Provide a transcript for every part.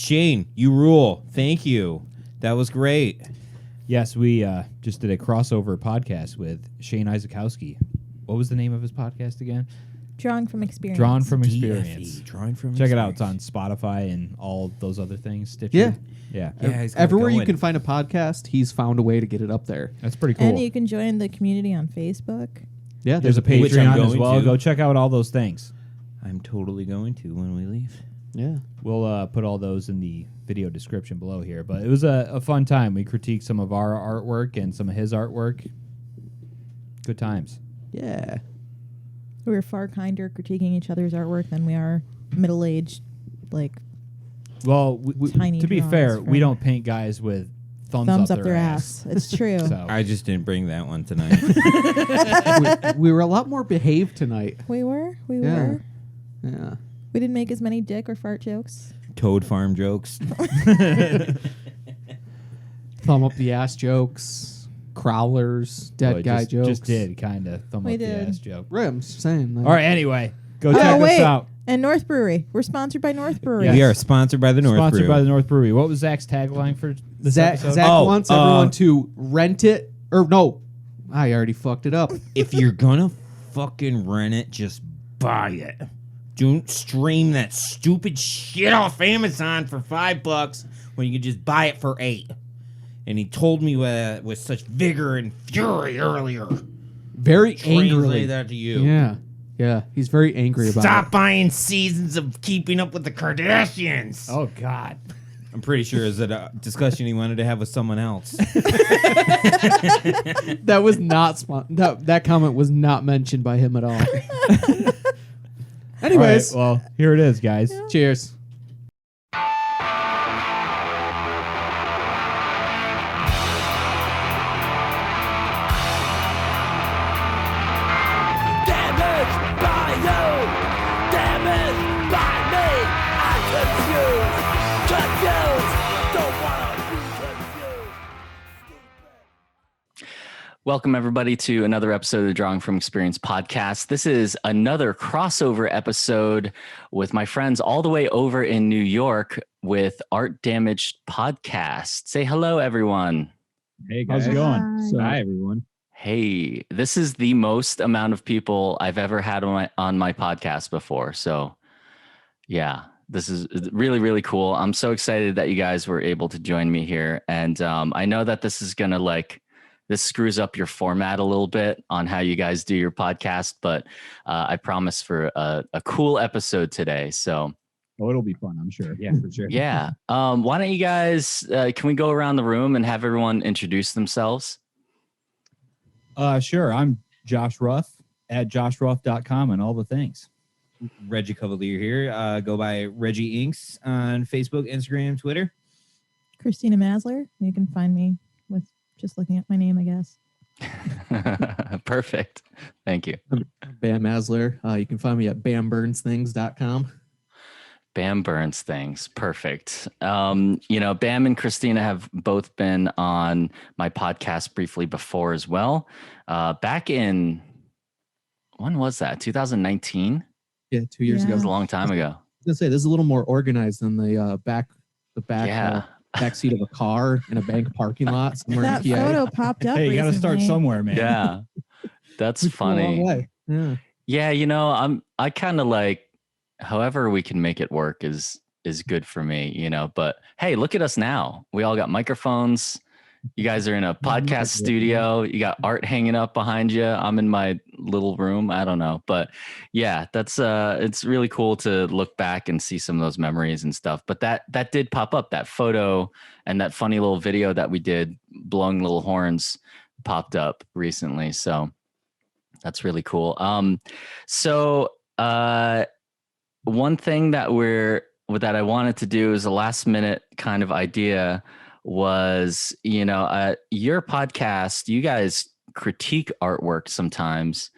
Shane, you rule. Thank you. That was great. Yes, we just did a crossover podcast with Shane Izykowski. What was the name of his podcast again? Drawing from Experience. Drawing from Experience. Drawing from Check Experience. it out. It's on Spotify and all those other things. Stitcher. Yeah. He's got it Everywhere you going. can find a podcast, he's found a way to get it up there. That's pretty cool. And you can join the community on Facebook. Yeah, There's a Which I'm Patreon as going well. to. Go check out all those things. I'm totally going to when we leave. Yeah. We'll put all those in the video description below here. But it was a fun time. We critiqued some of our artwork and some of his artwork. Good times. Yeah. We're far kinder critiquing each other's artwork than we are middle-aged, like, Well, Tiny to be drawings fair, from- we don't paint guys with thumbs up their ass. It's true. So I just didn't bring that one tonight. we were a lot more behaved tonight. We were. Yeah. Yeah. We didn't make as many dick or fart jokes. Toad Farm jokes. Thumb up the ass jokes, crowlers, dead well, guy jokes. Just did kind of thumb We up did. the ass joke. Right, I'm just saying. Like, All right, anyway, go Oh, check us wait. out. And North Brewery. We're sponsored by North Brewery. Yes. We are sponsored by the North Sponsored Brew. by the North Brewery. What was Zach's tagline for this episode? Zach Oh, wants everyone to rent it. Or no, I already fucked it up. If you're gonna fucking rent it, just buy it. Don't stream that stupid shit off Amazon for $5 when you can just buy it for $8. And he told me with such vigor and fury earlier. Very Translate angrily. that to you. Yeah. Yeah. He's very angry about Stop it. buying seasons of Keeping Up with the Kardashians. Oh God. I'm pretty sure it's a discussion he wanted to have with someone else. That was not that comment was not mentioned by him at all. Anyways, All right, well, here it is, guys. cheers. Damaged by you, damaged by me. I'm confused, don't wanna be confused. Welcome, everybody, to another episode of the Drawing from Experience podcast. This is another crossover episode with my friends all the way over in New York with Art Damaged Podcast. Say hello, everyone. Hey, How's it going? Hi, everyone. Hey, this is the most amount of people I've ever had on my podcast before. So, yeah, this is really, really cool. I'm so excited that you guys were able to join me here. And I know that this is going to this screws up your format a little bit on how you guys do your podcast, but I promise for a cool episode today. So, Oh, it'll be fun, I'm sure. Yeah, for sure. yeah. Why don't you guys, can we go around the room and have everyone introduce themselves? Sure. I'm Josh Ruff at joshruff.com and all the things. Reggie Cuvelier here. Go by Reggie Inks on Facebook, Instagram, Twitter. Christina Maslar. You can find me with just looking at my name, I guess. Perfect. Thank you. Bam Maslar. You can find me at bamburnsthings.com. Bam Burns Things. Perfect. Bam and Christina have both been on my podcast briefly before as well. Back in, when was that? 2019? Yeah, 2 years Yeah. It ago. was a long time ago. I was gonna say this is a little more organized than the back Yeah. back seat of a car in a bank parking lot somewhere That in PA. photo popped up Hey, you got to start recently. somewhere, man. Yeah. That's We've come a long funny. way. Yeah. Yeah, I kind of like however we can make it work is good for me, but hey, look at us now. We all got microphones. You guys are in a podcast studio. You got art hanging up behind you. I'm in my little room. I don't know, but yeah, that's it's really cool to look back and see some of those memories and stuff. But that did pop up, that photo and that funny little video that we did blowing little horns popped up recently. So that's really cool. One thing that I wanted to do is a last minute kind of idea was, your podcast, you guys critique artwork sometimes.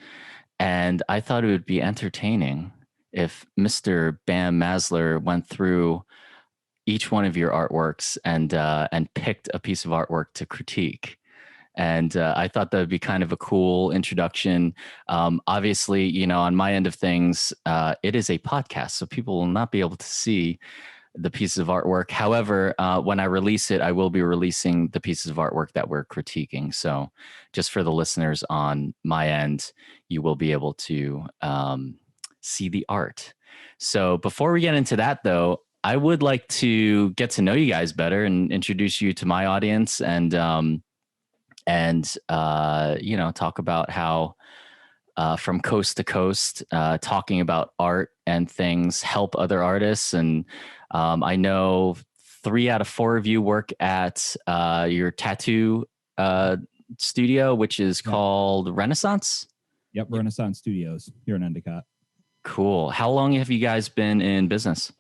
And I thought it would be entertaining if Mr. Bam Maslar went through each one of your artworks and picked a piece of artwork to critique. And I thought that would be kind of a cool introduction. Obviously, on my end of things, it is a podcast, so people will not be able to see the pieces of artwork. However, when I release it, I will be releasing the pieces of artwork that we're critiquing. So just for the listeners on my end, you will be able to see the art. So before we get into that, though, I would like to get to know you guys better and introduce you to my audience and talk about how from coast to coast, talking about art and things help other artists. And I know 3 out of 4 of you work at your tattoo studio, which is called Renaissance. Yep, Renaissance Studios here in Endicott. Cool. How long have you guys been in business?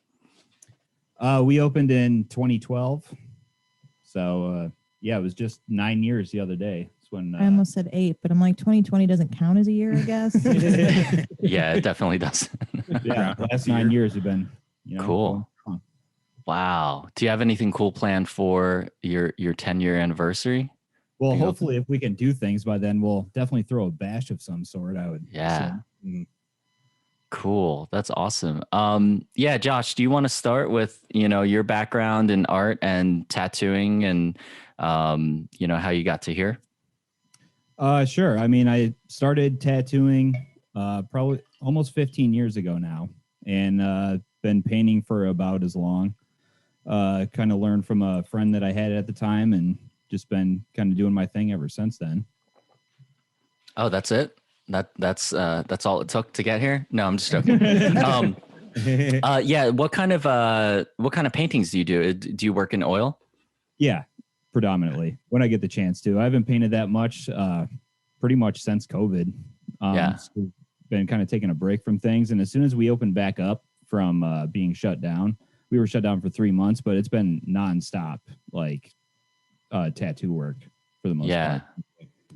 We opened in 2012. So, it was just 9 years the other day. It's when I almost said 8, but I'm like 2020 doesn't count as a year, I guess. Yeah, it definitely does. Yeah, last 9 years have been cool. Wow. Do you have anything cool planned for your 10-year anniversary? Well, hopefully, if we can do things by then, we'll definitely throw a bash of some sort. I would. Yeah. Say. Cool. That's awesome. Josh, do you want to start with, your background in art and tattooing and, how you got to here? Sure. I mean, I started tattooing probably almost 15 years ago now, and been painting for about as long. Kind of learned from a friend that I had at the time and just been kind of doing my thing ever since then. Oh, that's it? That's all it took to get here? No, I'm just joking. What kind of paintings do you do? Do you work in oil? Yeah, predominantly when I get the chance to. I haven't painted that much pretty much since COVID. So we've been kind of taking a break from things, and as soon as we opened back up from being shut down, we were shut down for 3 months, but it's been nonstop, like tattoo work for the most part.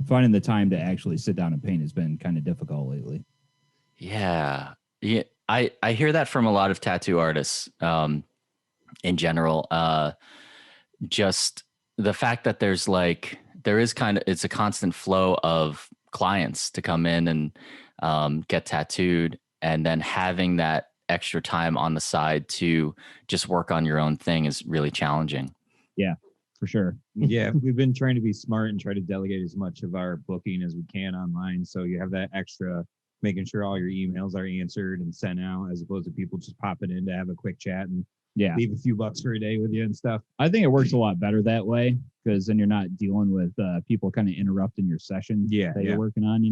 Finding the time to actually sit down and paint has been kind of difficult lately. Yeah. I hear that from a lot of tattoo artists in general. Just the fact that it's a constant flow of clients to come in and get tattooed, and then having that extra time on the side to just work on your own thing is really challenging. Yeah, for sure. Yeah, we've been trying to be smart and try to delegate as much of our booking as we can online. So you have that extra, making sure all your emails are answered and sent out, as opposed to people just popping in to have a quick chat and leave a few bucks for a day with you and stuff. I think it works a lot better that way, because then you're not dealing with people kind of interrupting your session that you're working on,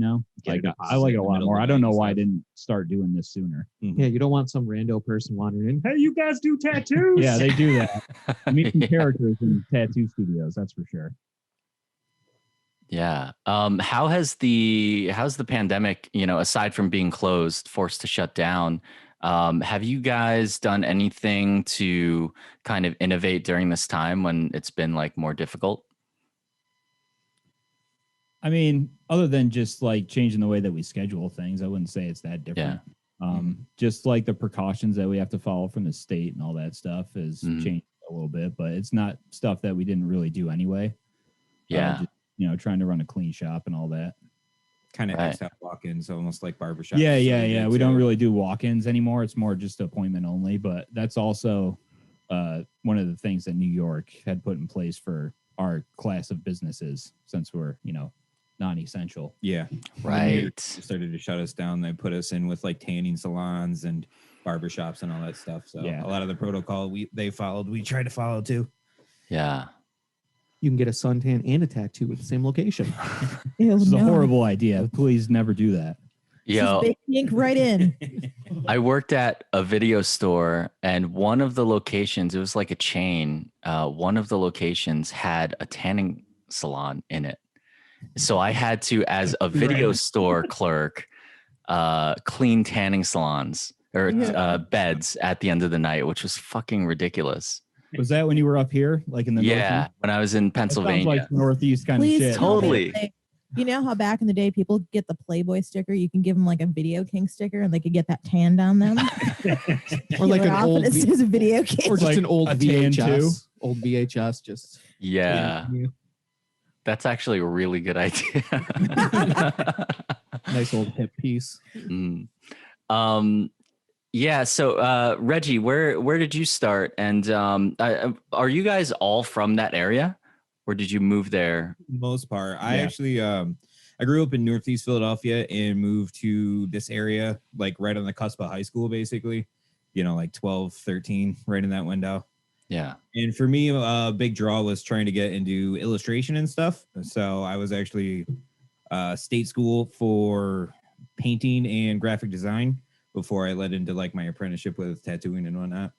I like it a lot more. I don't know why I didn't start doing this sooner. Mm-hmm. Yeah, you don't want some rando person wandering in. Hey, you guys do tattoos? Yeah, they do that. I meet some characters in tattoo studios, that's for sure. Yeah. How's the pandemic, aside from being closed, forced to shut down, have you guys done anything to kind of innovate during this time when it's been like more difficult? I mean, other than just like changing the way that we schedule things, I wouldn't say it's that different. Just like the precautions that we have to follow from the state and all that stuff has changed a little bit, but it's not stuff that we didn't really do anyway. Trying to run a clean shop and all that. Kind of have walk-ins, almost like barbershop. Yeah. We don't really do walk-ins anymore. It's more just appointment only, but that's also one of the things that New York had put in place for our class of businesses, since we're, non-essential. Yeah. Right. They started to shut us down. They put us in with like tanning salons and barbershops and all that stuff. So a lot of the protocol they followed, we tried to follow too. Yeah. You can get a suntan and a tattoo at the same location. It's a horrible idea. Please never do that. Yo, just ink right in. I worked at a video store, and one of the locations, it was like a chain. One of the locations had a tanning salon in it. So I had to, as a video store clerk, clean tanning salons or beds at the end of the night, which was fucking ridiculous. Was that when you were up here, like in the Northeast? When I was in Pennsylvania. That sounds like Northeast kind of shit. Totally. You know how back in the day people get the Playboy sticker? You can give them like a Video King sticker, and they could get that tanned on them. Or like an old, it says Video King, or just like an old VHS. Old VHS, just That's actually a really good idea. Nice old hip piece. Yeah. So, Reggie, where did you start? And are you guys all from that area, or did you move there? Most part. I Yeah. actually I grew up in Northeast Philadelphia and moved to this area like right on the cusp of high school, basically. Like 12, 13, right in that window. Yeah. And for me, a big draw was trying to get into illustration and stuff. So I was actually state school for painting and graphic design before I led into like my apprenticeship with tattooing and whatnot.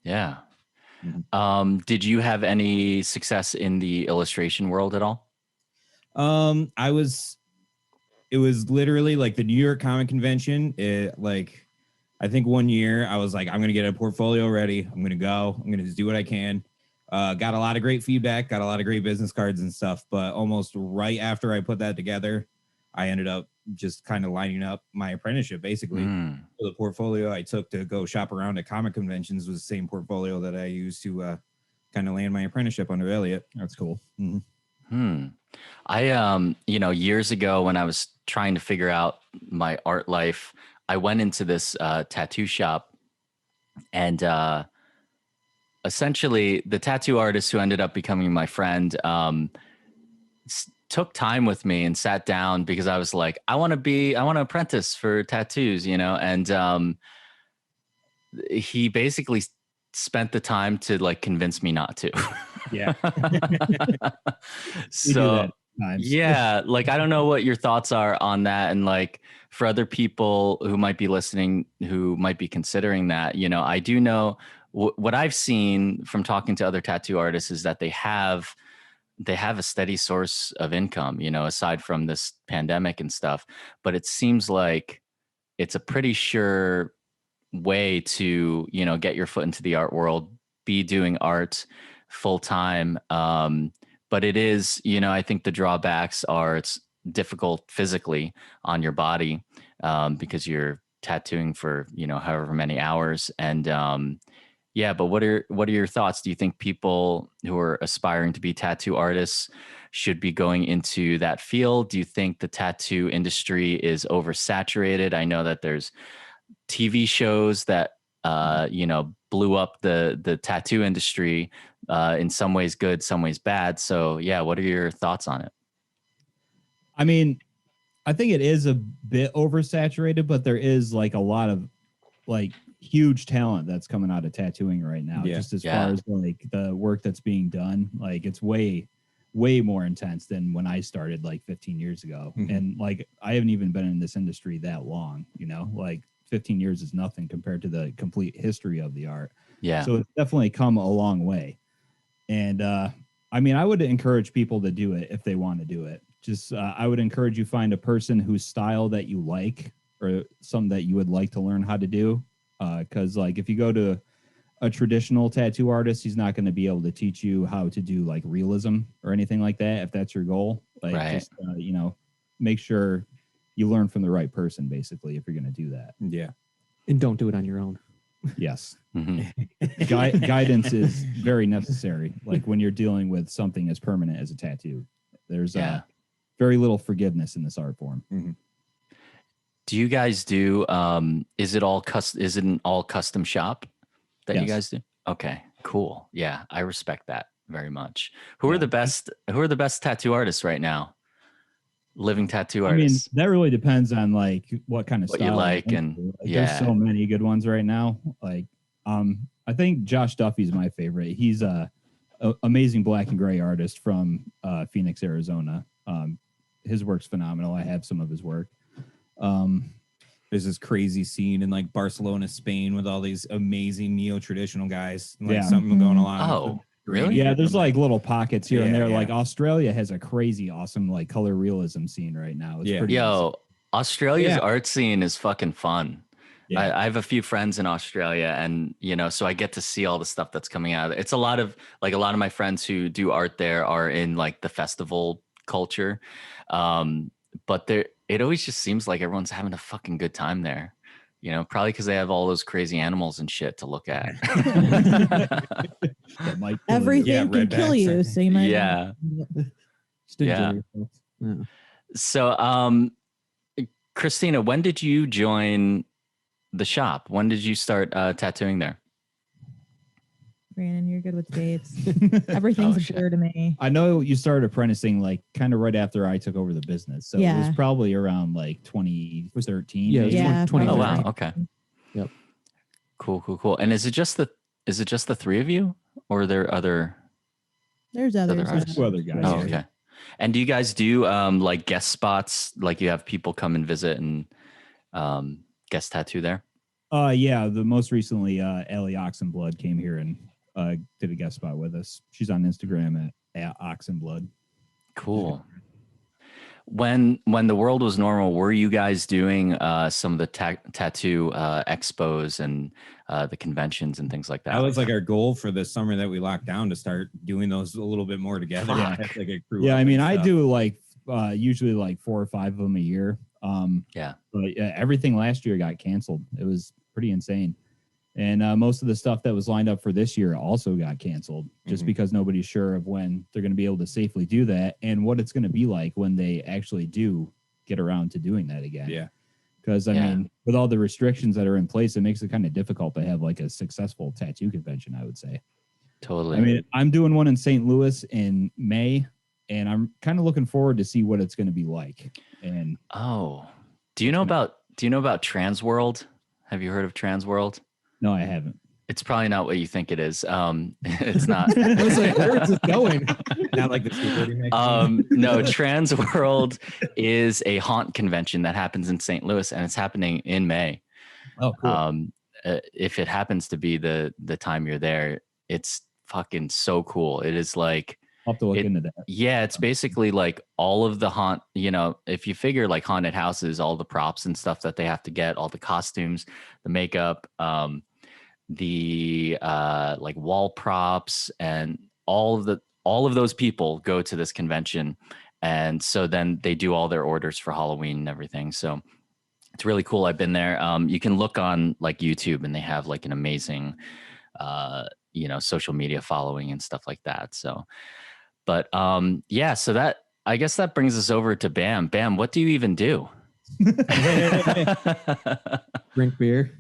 Yeah. Mhm. Did you have any success in the illustration world at all? It was literally like the New York Comic Convention. I think one year I was like, I'm going to get a portfolio ready. I'm going to go. I'm going to just do what I can. Got a lot of great feedback, got a lot of great business cards and stuff. But almost right after I put that together, I ended up just kind of lining up my apprenticeship, basically. So the portfolio I took to go shop around at comic conventions was the same portfolio that I used to kind of land my apprenticeship under Elliot. That's cool. I years ago when I was trying to figure out my art life, I went into this tattoo shop, and essentially the tattoo artist who ended up becoming my friend took time with me and sat down because I was like, I want to apprentice for tattoos, and he basically spent the time to like convince me not to. Yeah. So yeah, like I don't know what your thoughts are on that, and like for other people who might be listening who might be considering that, I do know what I've seen from talking to other tattoo artists is that they have a steady source of income, aside from this pandemic and stuff. But it seems like it's a pretty sure way to, get your foot into the art world, be doing art full time. But it is, I think the drawbacks are it's difficult physically on your body because you're tattooing for, however many hours. And yeah, but what are your thoughts? Do you think people who are aspiring to be tattoo artists should be going into that field? Do you think the tattoo industry is oversaturated? I know that there's TV shows that blew up the tattoo industry, in some ways good, some ways bad. So yeah, what are your thoughts on it? I mean, I think it is a bit oversaturated, but there is like a lot of like huge talent that's coming out of tattooing right now. Yeah. Just as far as like the work that's being done, like it's way more intense than when I started like 15 years ago. Mm-hmm. And like I haven't even been in this industry that long, like 15 years is nothing compared to the complete history of the art. Yeah. So it's definitely come a long way. And I mean, I would encourage people to do it if they want to do it. Just I would encourage you find a person whose style that you like or something that you would like to learn how to do. Because like if you go to a traditional tattoo artist, he's not going to be able to teach you how to do like realism or anything like that. If that's your goal, like just make sure you learn from the right person, basically, if you're going to do that. Yeah. And don't do it on your own. Yes. Mm-hmm. Guidance is very necessary. Like when you're dealing with something as permanent as a tattoo, there's very little forgiveness in this art form. Mm-hmm. Do you guys do, is it an all custom shop that you guys do? Okay, cool. Yeah. I respect that very much. Who are the best tattoo artists right now? Living tattoo artists. I mean, that really depends on like what kind of what style you like, and there's so many good ones right now. Like, I think Josh Duffy's my favorite. He's a amazing black and gray artist from Phoenix, Arizona. His work's phenomenal. I have some of his work. There's this crazy scene in like Barcelona, Spain, with all these amazing neo-traditional guys. Like something going along. Oh, really? Yeah, there's like little pockets here and there. Yeah. Like Australia has a crazy, awesome like color realism scene right now. It's pretty Awesome. Australia's art scene is fucking fun. Yeah. I have a few friends in Australia, and so I get to see all the stuff that's coming out. It's a lot of my friends who do art there are in like the festival culture, but it always just seems like everyone's having a fucking good time there. Probably because they have all those crazy animals and shit to look at. Everything can kill you, so you might. Yeah. So, Christina, when did you join the shop? When did you start tattooing there? Brandon, you're good with dates. Everything's Oh, a shit. blur to me. I know you started apprenticing like kind of right after I took over the business. So it Yeah. was probably around like 2013. Yeah, it was maybe. Yeah. 20 Oh probably. wow, okay. Yep. Cool. And is it just the three of you, or are there other? There's others. artists? Two other guys. Oh, okay. And do you guys do like guest spots? Like you have people come and visit and guest tattoo there? Yeah, the most recently Ellie Oxenblood came here and did a guest spot with us. She's on Instagram at Oxenblood. Cool. When the world was normal, were you guys doing some of the tattoo expos and the conventions and things like that? That was like our goal for the summer that we locked down, to start doing those a little bit more together. Fuck. Have, like, a crew Yeah, up I mean, and I stuff. do like usually like 4 or 5 of them a year. Yeah. But everything last year got canceled. It was pretty insane. And most of the stuff that was lined up for this year also got canceled just Mhm. because nobody's sure of when they're going to be able to safely do that and what it's going to be like when they actually do get around to doing that again. Yeah. Because, I Yeah. mean, with all the restrictions that are in place, it makes it kind of difficult to have like a successful tattoo convention, I would say. Totally. I mean, I'm doing one in St. Louis in May, and I'm kind of looking forward to see what it's going to be like. And do you know about Trans World? Have you heard of Trans World? no, I haven't. It's probably not what you think it is. It's not. I was like, where is this going? Not like the security magazine. No, Trans World is a haunt convention that happens in St. Louis, and it's happening in May. Oh, cool. If it happens to be the time you're there, it's fucking so cool. It is like, I'll have to look into that. yeah, it's basically like all of the if you figure like haunted houses, all the props and stuff that they have to get, all the costumes, the makeup, the like wall props, and all of those people go to this convention. And so then they do all their orders for Halloween and everything. So it's really cool. I've been there. You can look on like YouTube, and they have like an amazing, social media following and stuff like that. So, but yeah, so that, I guess that brings us over to Bam. Bam, what do you even do? Drink beer.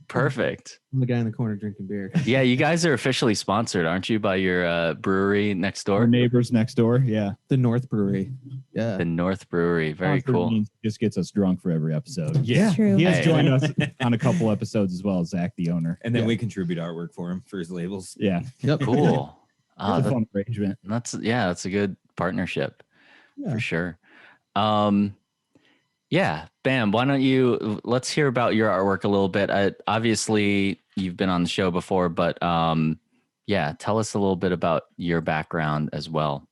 Perfect. I'm the guy in the corner drinking beer. Yeah, you guys are officially sponsored, aren't you, by your brewery next Our door? neighbors next door. Yeah. The North Brewery. Yeah. The North Brewery. Very Sponsored cool. means just gets us drunk for every episode. Yeah. True. He has Hey. joined us on a couple episodes as well as Zach, the owner. And then Yeah. we contribute artwork for him for his labels. Yeah. Yep. Cool. It's a fun arrangement. That's a good partnership Yeah. for sure. Yeah, Bam, why don't let's hear about your artwork a little bit. Obviously you've been on the show before, but yeah, tell us a little bit about your background as well.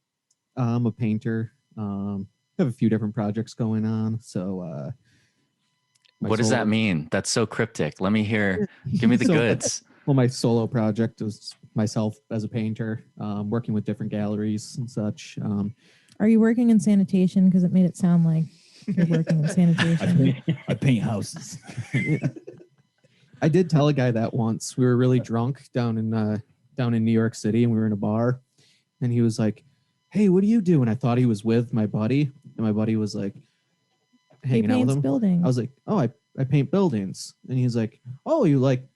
I'm a painter. Have a few different projects going on. So my What does solo- that mean? That's so cryptic. Let me hear. Give me the So- goods. Well, my solo project was myself as a painter, working with different galleries and such. Are you working in sanitation? Because it made it sound like you're working in sanitation. I paint houses. I did tell a guy that once. We were really drunk down in New York City, and we were in a bar, and he was like, "Hey, what do you do?" And I thought he was with my buddy, and my buddy was like He hanging out with paints him. buildings. I was like, "Oh, I paint buildings," and he's like, "Oh, you like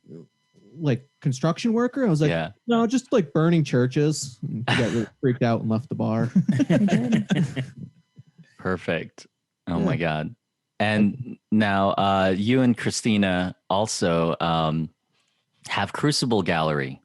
construction worker?" I was like, Yeah. "No, just like burning churches." And he got really freaked out and left the bar. I did. Perfect. Oh Yeah. my God. And now you and Christina also have Crucible Gallery.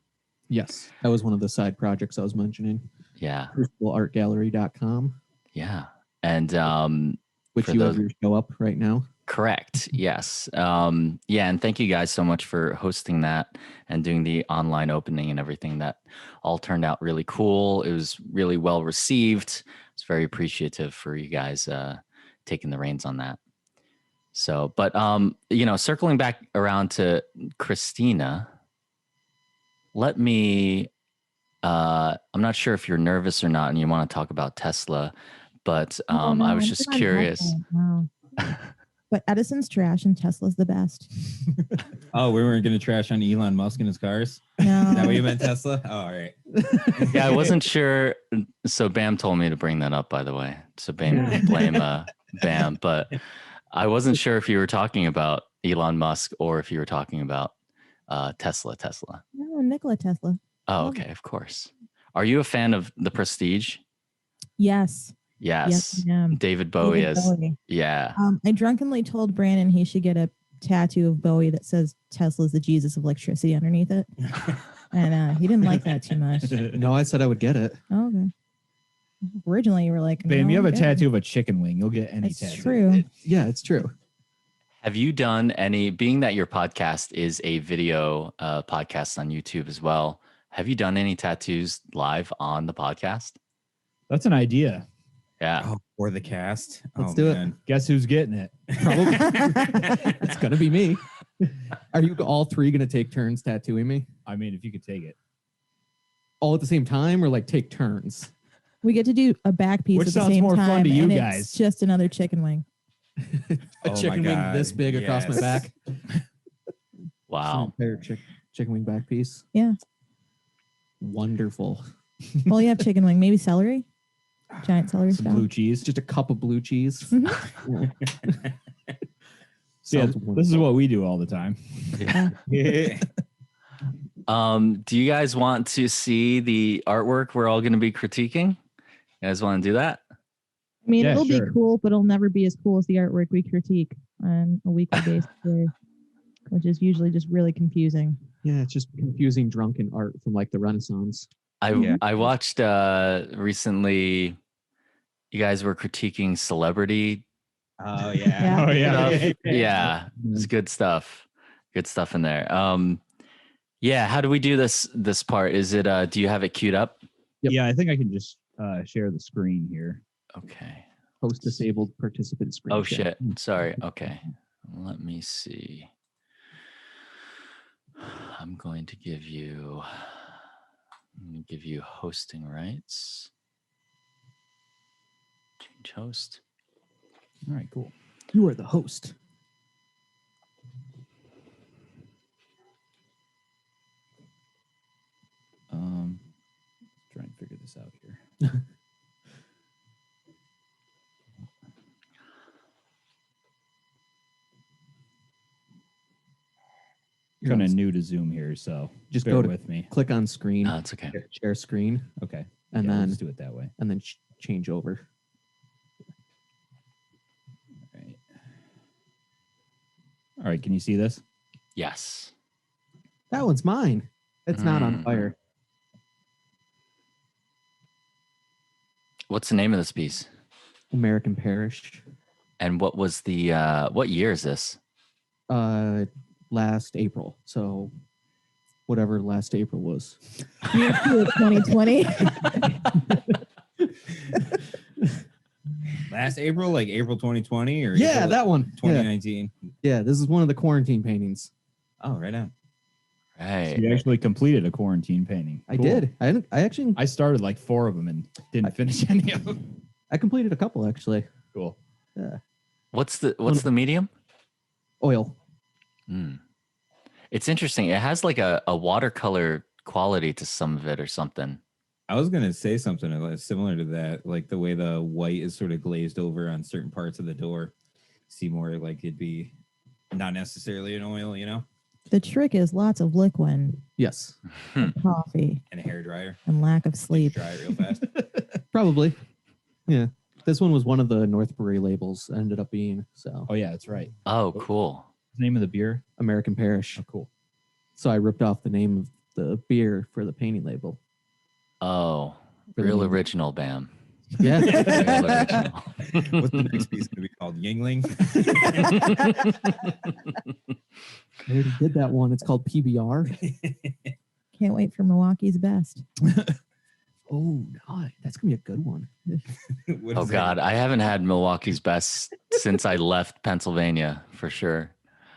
Yes, that was one of the side projects I was mentioning. Yeah. CrucibleArtGallery.com, Yeah. And which For you those- have your show up right now. correct. Yes. Yeah. And thank you guys so much for hosting that and doing the online opening and everything. That all turned out really cool. It was really well received. It's very appreciative for you guys taking the reins on that. So, but circling back around to Christina, let me I'm not sure if you're nervous or not and you want to talk about Tesla, but Oh, no, I was I'm just good on curious. Tesla. Wow. But Edison's trash and Tesla's the best. Oh, we weren't going to trash on Elon Musk and his cars? No. Is that what you meant, Tesla? Oh, all right. Yeah, I wasn't sure. So Bam told me to bring that up, by the way. So Bam blame Bam, but I wasn't sure if you were talking about Elon Musk or if you were talking about Tesla. No, Nikola Tesla. Oh, okay, of course. Are you a fan of The Prestige? Yes. Yes. I am. David Bowie David is. Bowie. Yeah. I drunkenly told Brandon he should get a tattoo of Bowie that says Tesla's the Jesus of electricity underneath it. And he didn't like that too much. No, I said I would get it. Oh, okay. Originally, you were like, Bam, no, you have a okay. tattoo of a chicken wing. You'll get any That's tattoo. true. Yeah, it's true. Have you done any, being that your podcast is a video podcast on YouTube as well, have you done any tattoos live on the podcast? That's an idea. Yeah. Oh, for the cast. Let's do it. Guess who's getting it? Probably. It's gonna be me. Are you all three gonna take turns tattooing me? I mean, if you could take it. All at the same time, or like take turns? We get to do a back piece Which at the sounds same more fun time, to you and guys? It's just another chicken wing. A Oh my chicken wing God, this big across my yes. back. Wow. Entire chicken wing back piece. Yeah. Wonderful. Well, you have chicken wing, maybe celery, giant celery Some style. blue cheese. Just a cup of blue cheese. Mhm. Yeah, Sounds this is wonderful. what we do all the time. Yeah. Do you guys want to see the artwork we're all going to be critiquing? You guys want to do that? I mean, Yeah, it'll sure. be cool, but it'll never be as cool as the artwork we critique on a weekly basis, which is usually just really confusing. Yeah, it's just confusing drunken art from like the Renaissance. I watched recently, you guys were critiquing celebrity. Oh, Yeah. Oh yeah. stuff. Yeah, it's good stuff. Good stuff in there. Yeah, how do we do this part? Is it do you have it queued up? Yep. Yeah, I think I can just share the screen here. Okay. Post disabled participant screen. Oh share. shit. Sorry. Okay. Let me see. I'm going to give you hosting rights. Change host. All right, cool. You are the host. Try and figure this out here. Kind of new to Zoom here, so Just bear go to- with me. Click on screen, No, it's okay. share screen, Okay, and yeah, then let's do it that way. change over. All right, can you see this? Yes. That one's mine. It's not on Mm. fire. What's the name of this piece? American Parish. And what was the what year is this? Last April. So whatever last April was. Year 2 of 2020. Last April, like April 2020 or Yeah, April that one. Yeah. 2019. Yeah, this is one of the quarantine paintings. Oh, right on. Right. You actually completed a quarantine painting. I Cool. did. I started like 4 of them and didn't finish any of them. I completed a couple actually. Cool. What's the medium? Oil. Mm. It's interesting. It has like a watercolor quality to some of it or something. I was gonna say something similar to that, like the way the white is sort of glazed over on certain parts of the door. See more like it'd be not necessarily an oil, you know, The trick is lots of liquid, Yes. coffee, and a hair dryer. and lack of sleep. Dry it real fast. Probably. Yeah. This one was one of the North Brewery labels ended up being. So Oh yeah, that's right. Oh, cool. What's the name of the beer? American Parish. Oh, cool. So I ripped off the name of the beer for the painting label. Oh, Really real neat. original, Bam. Yeah. Real original. What's the next piece gonna be called? Yingling. I already did that one. It's called PBR. Can't wait for Milwaukee's best. Oh, no, that's gonna be a good one. What Oh is that? God, I haven't had Milwaukee's best since I left Pennsylvania for sure.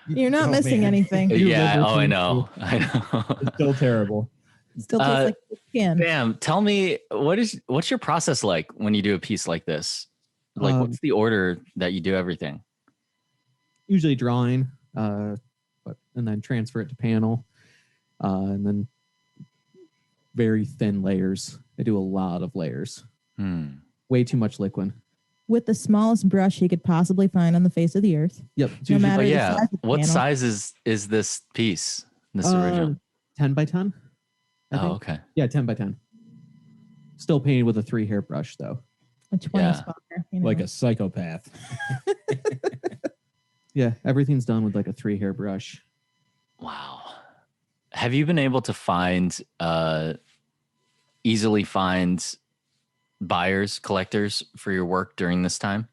You're not Oh, missing man. anything. Yeah. liberal Oh, I too. know. I know. It's still terrible. Still tastes like skin. Bam, tell me what's your process like when you do a piece like this? Like, Um, what's the order that you do everything? Usually drawing, and then transfer it to panel, and then very thin layers. I do a lot of layers. Hmm. Way too much liquid. with the smallest brush he could possibly find on the face of the earth. Yep. No matter Oh, the yeah. size of the What panel. size is this piece? This original? 10 by 10. I Oh, think. okay. Yeah, 10 by 10. Still painted with a 3-hair brush though. A 20 Yeah. spotter, you know. Like a psychopath. Yeah, everything's done with like a 3-hair brush. Wow. Have you been able to easily find buyers, collectors for your work during this time?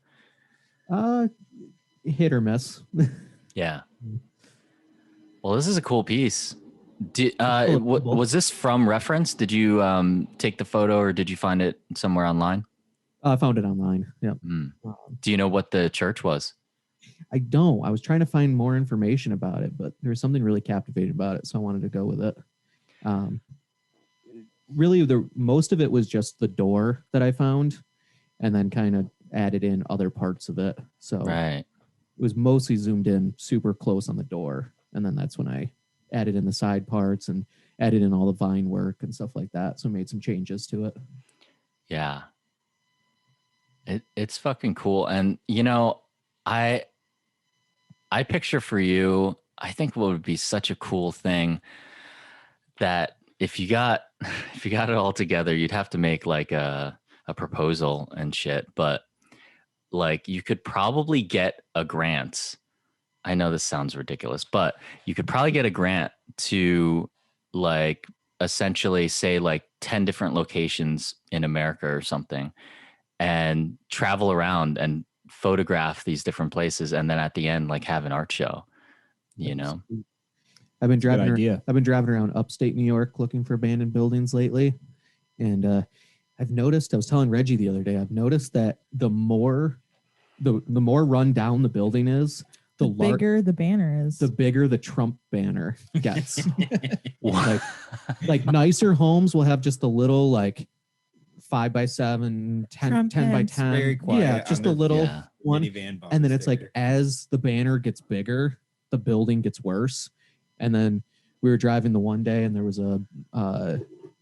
Hit or miss. Yeah. Well, this is a cool piece. Collectible. Was this from reference? Did you take the photo or did you find it somewhere online? I found it online. Yeah. Do you know what the church was? I don't. I was trying to find more information about it, but there was something really captivating about it, so I wanted to go with it. Really, most of it was just the door that I found, and then kind of added in other parts of it. So Right. it was mostly zoomed in super close on the door, and then that's when I added in the side parts and added in all the vine work and stuff like that. So made some changes to it. Yeah. It's fucking cool. And you know, I picture for you, I think what would be such a cool thing that if you got it all together, you'd have to make like a proposal and shit, but like you could probably get a grant. I know this sounds ridiculous, but you could probably get a grant to like essentially say like 10 different locations in America or something and travel around and photograph these different places. And then at the end, like have an art show, you know? I've been Good idea. I've been driving around upstate New York looking for abandoned buildings lately. And I've noticed, I was telling Reggie the other day, I've noticed that the more run down the building is, the bigger the banner is. the bigger the Trump banner gets. like nicer homes will have just a little like 5x7, 10 Trump 10 by heads. 10. Very quiet Yeah, on just a their little Yeah. one. minivan bumper And then it's like sticker. as the banner gets bigger, the building gets worse. And then we were driving the one day and there was a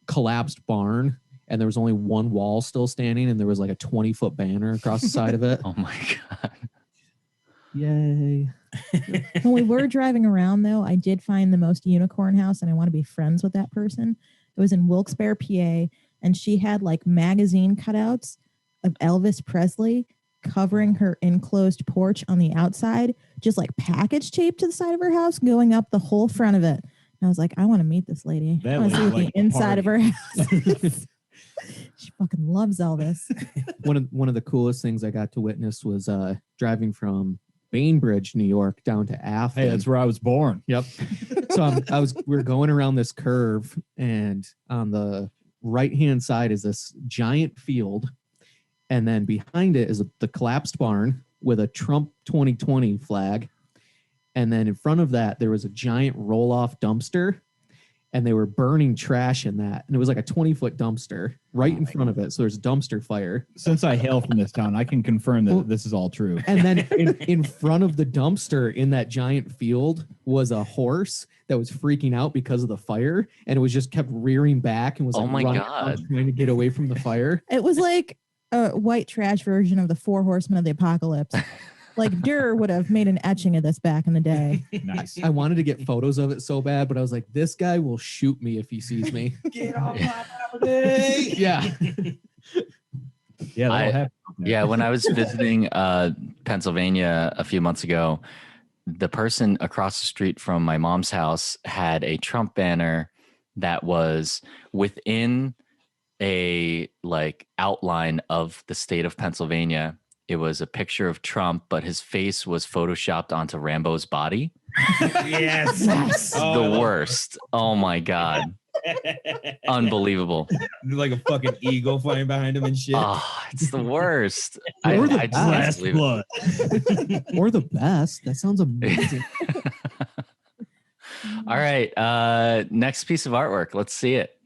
collapsed barn and there was only one wall still standing and there was like a 20-foot banner across the side of it. Oh my God. Yay. When we were driving around, though, I did find the most unicorn house, and I want to be friends with that person. It was in Wilkes-Barre, PA, and she had like magazine cutouts of Elvis Presley covering her enclosed porch on the outside, just like package taped to the side of her house, going up the whole front of it. And I was like, I want to meet this lady. That I want to see looks what like the a inside of her party. house is. She fucking loves Elvis. One of the coolest things I got to witness was driving from Bainbridge, New York, down to Athens. Hey, that's where I was born. Yep. So we were going around this curve, and on the right-hand side is this giant field, and then behind it is the collapsed barn with a Trump 2020 flag, and then in front of that there was a giant roll-off dumpster, and they were burning trash in that, and it was like a 20-foot dumpster right in front of it. So there's a dumpster fire. Since I hail from this town, I can confirm that this is all true. And then in front of the dumpster in that giant field was a horse that was freaking out because of the fire. And it was just kept rearing back and was Oh like my running God. around trying to get away from the fire. It was like a white trash version of the Four Horsemen of the Apocalypse. Like Durer would have made an etching of this back in the day. Nice. I wanted to get photos of it so bad, but I was like, this guy will shoot me if he sees me. Get off my property. Yeah. Yeah, that'll I- happen. Yeah, when I was visiting Pennsylvania a few months ago, the person across the street from my mom's house had a Trump banner that was within a like outline of the state of Pennsylvania. It was a picture of Trump, but his face was photoshopped onto Rambo's body. Yes. The worst. Oh my God. Unbelievable. Like a fucking eagle flying behind him and shit. Oh, it's the worst. Or the I just can't Last believe it. blood. Or the best. That sounds amazing. All right. Next piece of artwork. Let's see it.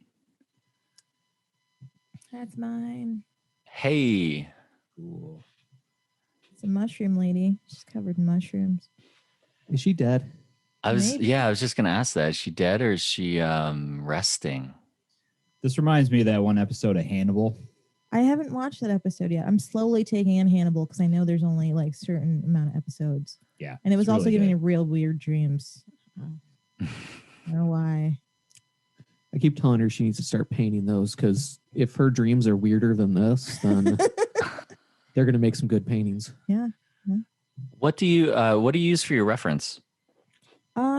That's mine. Hey. Cool. It's a mushroom lady. She's covered in mushrooms. Is she dead? I was Maybe. I was just gonna ask that. Is she dead or is she resting? This reminds me of that one episode of Hannibal I haven't watched that episode yet. I'm slowly taking in Hannibal because I know there's only like certain amount of episodes. Yeah. And it was it's also really giving me good. real weird dreams. I don't know why. I keep telling her she needs to start painting those because if her dreams are weirder than this, then they're gonna make some good paintings. Yeah. What do you use for your reference?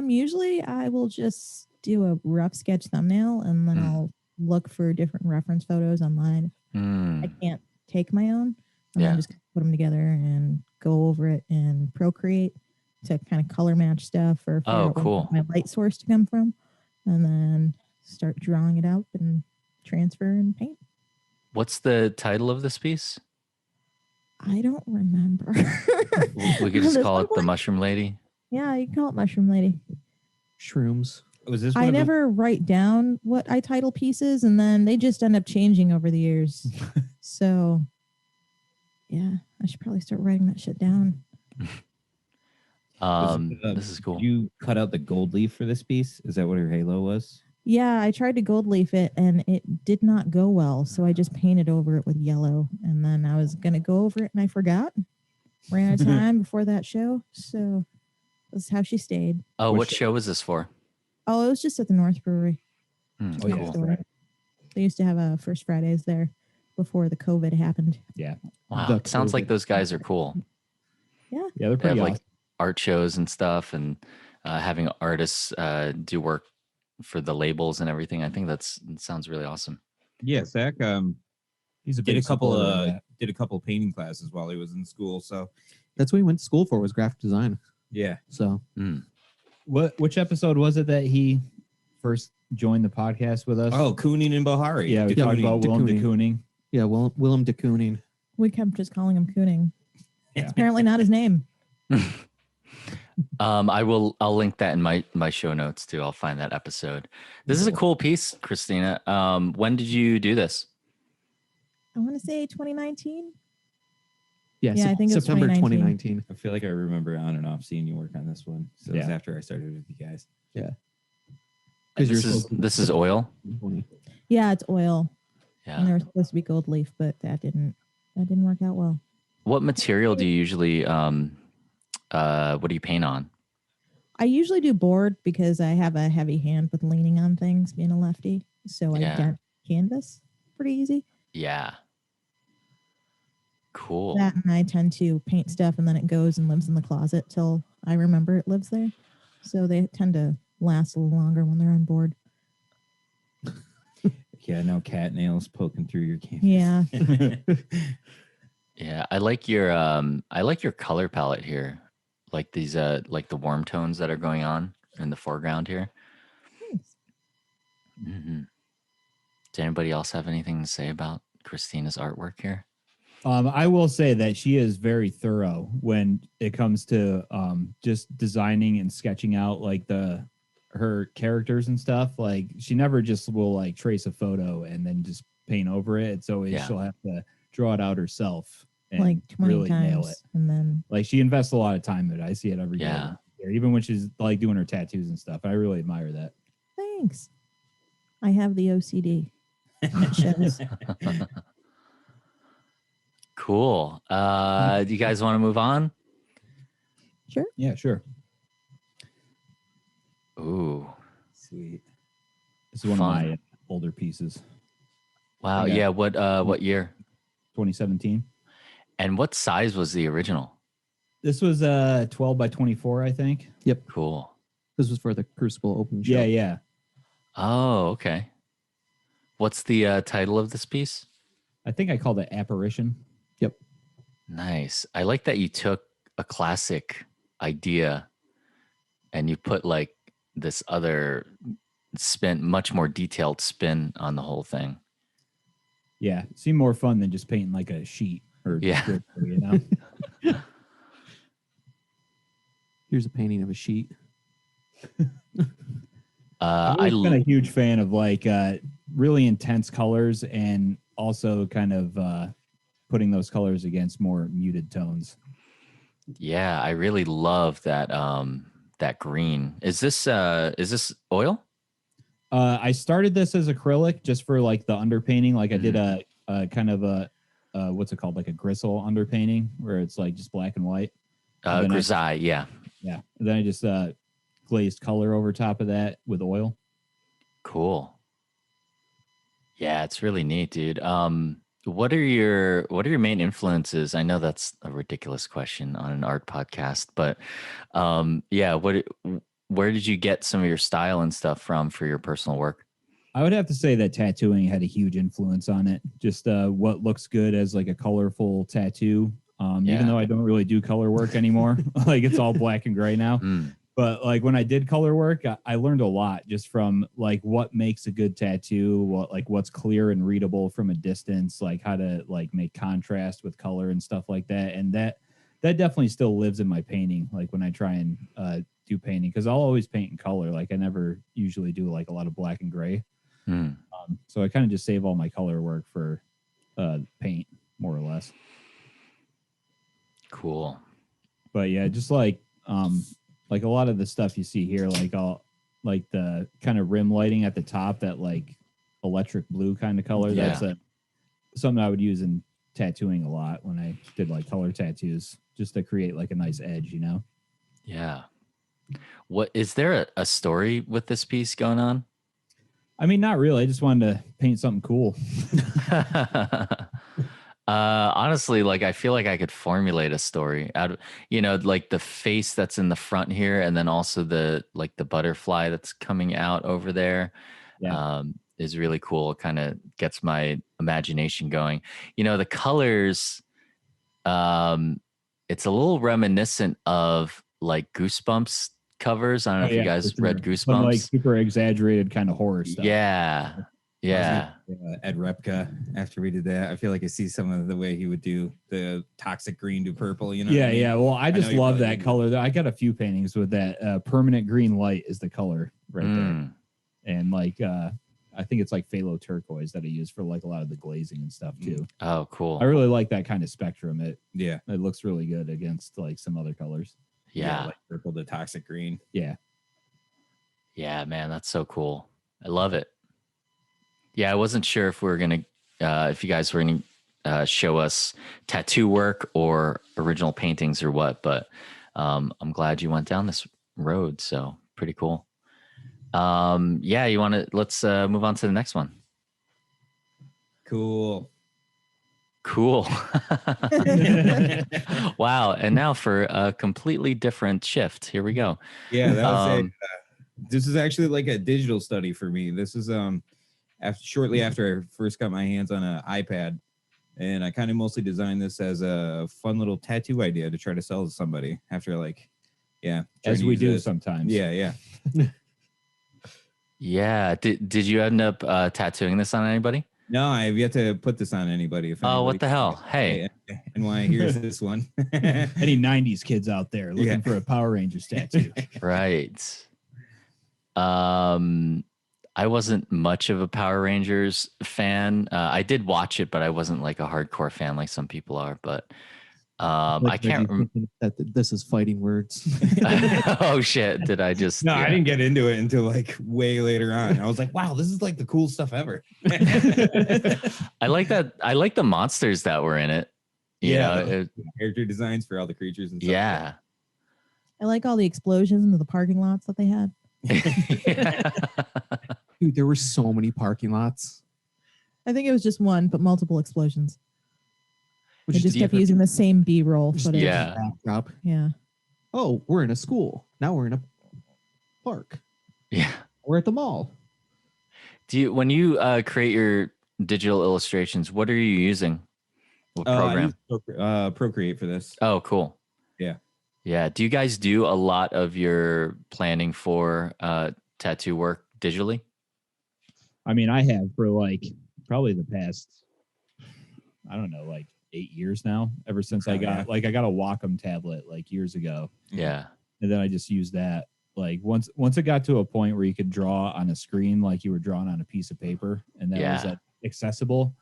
Usually I will just do a rough sketch thumbnail and then I'll look for different reference photos online. Hmm. I can't take my own. And Yeah. then just put them together and go over it in Procreate to kind of color match stuff or figure out where I want my light source to come from. And then start drawing it out and transfer and paint. What's the title of this piece? I don't remember. We could just There's call one it The Mushroom Lady. Yeah, you can call it Mushroom Lady. Shrooms. Was this? I never write down what I title pieces, and then they just end up changing over the years. So, yeah, I should probably start writing that shit down. This is cool. You cut out the gold leaf for this piece? Is that what her halo was? Yeah, I tried to gold leaf it, and it did not go well. So I just painted over it with yellow, and then I was gonna go over it, and I forgot. Ran out of time before that show, so that's how she stayed. Oh, what show was this for? Oh, it was just at the North Brewery. Hmm, Next cool. door. They used to have a First Fridays there before the COVID happened. Yeah. Wow. Sounds like those guys are cool. Yeah. Yeah, they're They pretty have awesome. like art shows and stuff, and having artists do work for the labels and everything. I think it sounds really awesome. Yeah, Zach. He's a did big a couple supporter of that. did a couple painting classes while he was in school. So That's what he went to school for was graphic design. yeah, So Which episode was it that he first joined the podcast with us? oh, Kooning and Bahari. yeah, we de talked about Willem de Kooning. Kooning. yeah, Willem de Kooning. We kept just calling him Cooning. Yeah. It's apparently not his name. I'll link that in my show notes too. I'll find that episode. This is a cool piece, Christina. When did you do this? I want to say 2019. Yeah, Yeah, I think it was September 2019. 2019. I feel like I remember on and off seeing you work on this one. So it was Yeah. after I started with you guys. This is oil. Yeah, it's oil. And Yeah. there was supposed to be gold leaf, but that didn't work out well. What material do you usually what do you paint on? I usually do board because I have a heavy hand with leaning on things, being a lefty. So I Yeah. dent canvas pretty easy. Yeah. Cool. That and I tend to paint stuff and then it goes and lives in the closet till I remember it lives there. So they tend to last a little longer when they're on board. Yeah, no cat nails poking through your canvas. Yeah. Yeah, I like your color palette here. Like these like the warm tones that are going on in the foreground here. Thanks. Mm-hmm. Does anybody else have anything to say about Christina's artwork here? I will say that she is very thorough when it comes to just designing and sketching out like her characters and stuff. Like she never just will like trace a photo and then just paint over it. It's always she'll have to draw it out herself and Like 20 really nail it. times. And then Like she invests a lot of time in it. I see it every day. Yeah. Even when she's like doing her tattoos and stuff. I really admire that. thanks. I have the OCD. And it shows. Cool. Do you guys want to move on? Yeah, sure. Ooh. Sweet. This is one Fun. of my older pieces. Wow. Okay. Yeah. What year? 2017. And what size was the original? This was 12 by 24, I think. Cool. This was for the Crucible open show. Yeah, yeah. Oh, okay. What's the title of this piece? I think I called it Apparition. Nice. I like that you took a classic idea and you put like this other spin, much more detailed spin on the whole thing. Yeah, it seemed more fun than just painting like a sheet or Yeah. script, you know. Here's a painting of a sheet. I've always been a huge fan of like really intense colors and also kind of putting those colors against more muted tones. Yeah, I really love that that green. Is this oil? I started this as acrylic just for like the underpainting. Like I did a kind of a what's it called, like a gristle underpainting where it's like just black and white. And then Grisaille, yeah. Yeah. And then I just glazed color over top of that with oil. Cool. Yeah, it's really neat, dude. What are your main influences? I know that's a ridiculous question on an art podcast, but yeah, where did you get some of your style and stuff from for your personal work? I would have to say that tattooing had a huge influence on it. Just what looks good as like a colorful tattoo. Even though I don't really do color work anymore, like it's all black and gray now. But like when I did color work, I learned a lot just from like what makes a good tattoo, what's clear and readable from a distance, like how to like make contrast with color and stuff like that. And that definitely still lives in my painting. Like when I try and do painting, because I'll always paint in color. Like I never usually do like a lot of black and gray. So I kind of just save all my color work for paint, more or less. Cool. But yeah, just like a lot of the stuff you see here, like the kind of rim lighting at the top, that like electric blue kind of color. Yeah. That's something I would use in tattooing a lot when I did like color tattoos, just to create like a nice edge, you know? Yeah. What is there a story with this piece going on? I mean, not really. I just wanted to paint something cool. Honestly, like I feel like I could formulate a story out of, like the face that's in the front here, and then also the butterfly that's coming out over there. Is really cool. It kind of gets my imagination going. The colors, it's a little reminiscent of like Goosebumps covers. I don't know if you guys read Goosebumps. Some, like super exaggerated kind of horror stuff. Yeah. Ed Repka, after we did that, I feel like I see some of the way he would do the toxic green to purple, what I mean? Yeah. Well, I just love that color. I got a few paintings with that. Permanent green light is the color right there. And like, I think it's like phthalo turquoise that I use for like a lot of the glazing and stuff too. Oh, cool. I really like that kind of spectrum. It It looks really good against like some other colors. Yeah. Like purple to toxic green. Yeah. Yeah, man, that's so cool. I love it. Yeah, I wasn't sure if we were going to, if you guys were going to show us tattoo work or original paintings or what, but I'm glad you went down this road. So pretty cool. Yeah, let's move on to the next one. Cool. Wow. And now for a completely different shift. Here we go. Yeah, that was it. This is actually like a digital study for me. This is shortly after I first got my hands on an iPad, and I kind of mostly designed this as a fun little tattoo idea to try to sell to somebody after as we do sometimes. Yeah. Yeah. Did you end up tattooing this on anybody? No, I have yet to put this on anybody. What the hell? Hey. And why here's this one. Any 90s kids out there looking for a Power Rangers tattoo. Right. I wasn't much of a Power Rangers fan. I did watch it, but I wasn't like a hardcore fan like some people are. But I can't remember that this is fighting words. Oh shit! Did I just? No, I didn't get into it until like way later on. I was like, wow, this is like the coolest stuff ever. I like that. I like the monsters that were in it. Character designs for all the creatures and stuff. Yeah. I like all the explosions into the parking lots that they had. Dude, there were so many parking lots. I think it was just one, but multiple explosions. Which They is just kept using the same B-roll footage. Yeah. backdrop. Yeah. Oh, we're in a school. Now we're in a park. Yeah. We're at the mall. When you create your digital illustrations, what are you using? What program? I use Procreate for this. Oh, cool. Yeah. Yeah. Do you guys do a lot of your planning for tattoo work digitally? I mean, I have for like probably the past, I don't know, like 8 years now, ever since I got a Wacom tablet like years ago. Yeah. And then I just used that. Like once it got to a point where you could draw on a screen like you were drawing on a piece of paper, and that was accessible,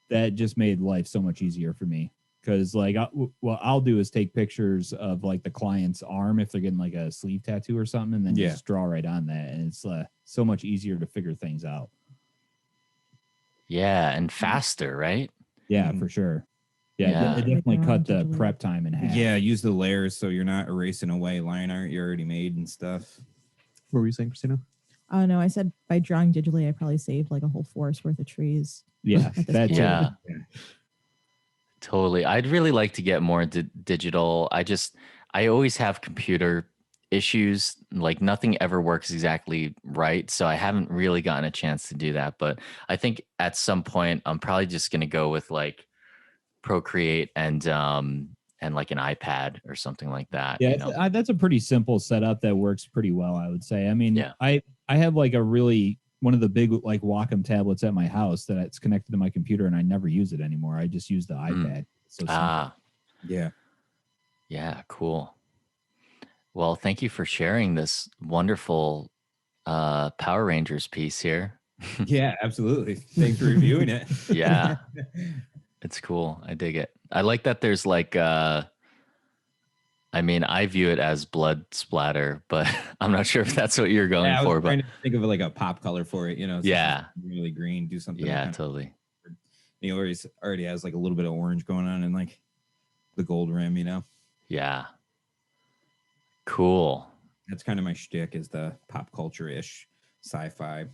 that just made life so much easier for me. Because like what I'll do is take pictures of like the client's arm if they're getting like a sleeve tattoo or something, and then just draw right on that, and it's so much easier to figure things out. Yeah, and faster, right? Yeah, Mhm. for sure. Yeah, Yeah. it definitely Like cut the digitally. prep time in half. Yeah, use the layers so you're not erasing away line art you already made and stuff. What were you saying, Christina? Oh no, I said by drawing digitally, I probably saved like a whole forest worth of trees. Yeah, At this that point. too. Yeah. Totally. I'd really like to get more into digital. I always have computer issues. Like nothing ever works exactly right. So I haven't really gotten a chance to do that. But I think at some point I'm probably just going to go with like Procreate and like an iPad or something like that. Yeah, You know? that's a pretty simple setup that works pretty well, I would say. I mean, Yeah. I have like one of the big like Wacom tablets at my house that it's connected to my computer, and I never use it anymore. I just use the iPad. It's so simple. Yeah. Yeah, cool. Well, thank you for sharing this wonderful Power Rangers piece here. Yeah, absolutely. Thanks for reviewing it. Yeah. It's cool. I dig it. I like that there's like I mean, I view it as blood splatter, but I'm not sure if that's what you're going Yeah, I was for. trying But to think of like a pop color for it, you know. So yeah, really green. Do something. yeah, kind of- totally. He already has like a little bit of orange going on and like the gold rim, you know. Yeah. Cool. That's kind of my shtick, is the pop culture ish sci-fi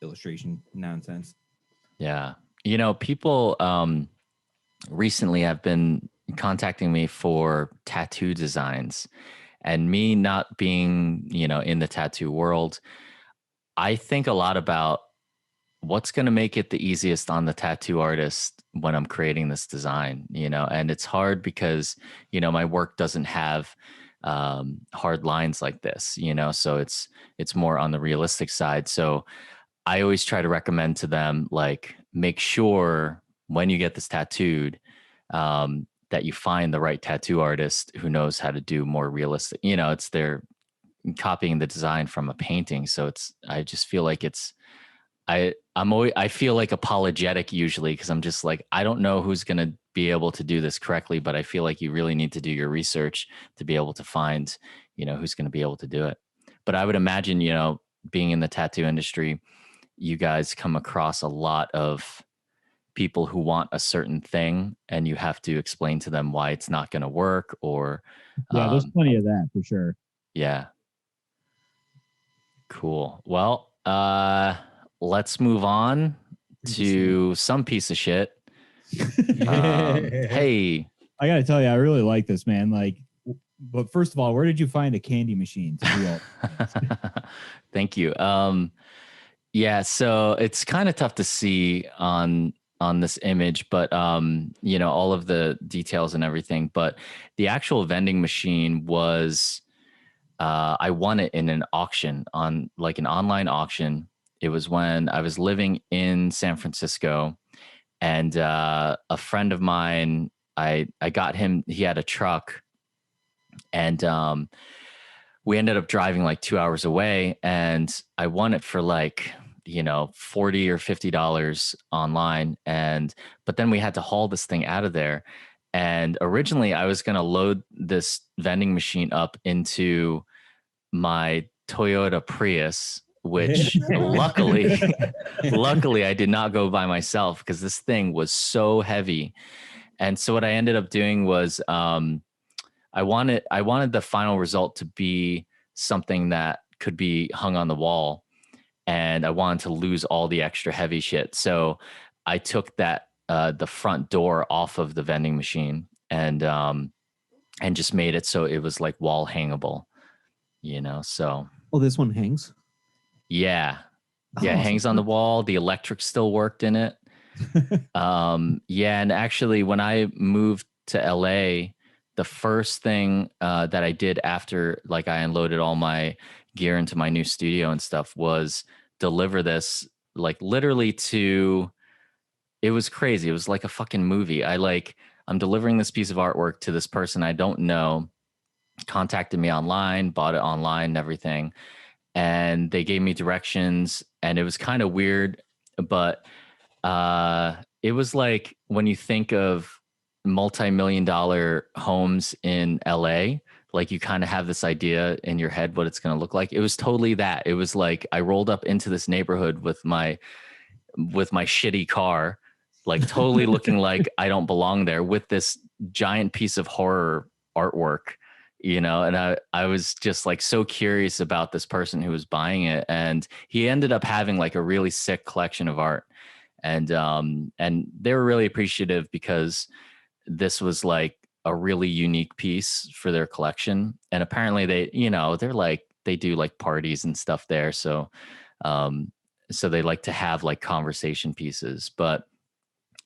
illustration nonsense. Yeah. You know, people recently have been contacting me for tattoo designs, and me not being, you know, in the tattoo world, I think a lot about what's going to make it the easiest on the tattoo artist when I'm creating this design, you know, and it's hard because, you know, my work doesn't have hard lines like this, you know, so it's more on the realistic side. So I always try to recommend to them, like, make sure when you get this tattooed, that you find the right tattoo artist who knows how to do more realistic, you know, they're copying the design from a painting. So I just feel like I feel like apologetic usually, because I'm just like, I don't know who's going to be able to do this correctly, but I feel like you really need to do your research to be able to find, you know, who's going to be able to do it. But I would imagine, you know, being in the tattoo industry, you guys come across a lot of people who want a certain thing, and you have to explain to them why it's not going to work, or Yeah, there's plenty of that for sure. yeah. Cool. Well, let's move on to some piece of shit. Hey, I got to tell you, I really like this, man. Like, but first of all, where did you find a candy machine to do all? thank you. Yeah, so it's kind of tough to see on this image, but you know, all of the details and everything. But the actual vending machine was, I won it in an auction, on like an online auction. It was when I was living in San Francisco, and a friend of mine, I got him, he had a truck, and we ended up driving like 2 hours away, and I won it for like, you know, $40 or $50 online. But then we had to haul this thing out of there. And originally I was going to load this vending machine up into my Toyota Prius, which luckily I did not go by myself, because this thing was so heavy. And so what I ended up doing was, I wanted the final result to be something that could be hung on the wall, and I wanted to lose all the extra heavy shit. So I took that the front door off of the vending machine, and just made it so it was like wall hangable, you know. So Oh, this one hangs. yeah, Oh, it hangs on the wall. The electric still worked in it. Yeah, and actually, when I moved to LA, the first thing that I did after, like, I unloaded all my gear into my new studio and stuff, was deliver this, like, literally to, it was crazy. It was like a fucking movie. I'm delivering this piece of artwork to this person I don't know, contacted me online, bought it online and everything. And they gave me directions, and it was kind of weird, but it was like, when you think of multi-million-dollar homes in LA, like, you kind of have this idea in your head what it's going to look like. It was totally that. It was like I rolled up into this neighborhood with my shitty car, like totally looking like I don't belong there with this giant piece of horror artwork, you know, and I was just like so curious about this person who was buying it, and he ended up having like a really sick collection of art, and they were really appreciative because this was like a really unique piece for their collection, and apparently they, you know, they do like parties and stuff there, so they like to have like conversation pieces. But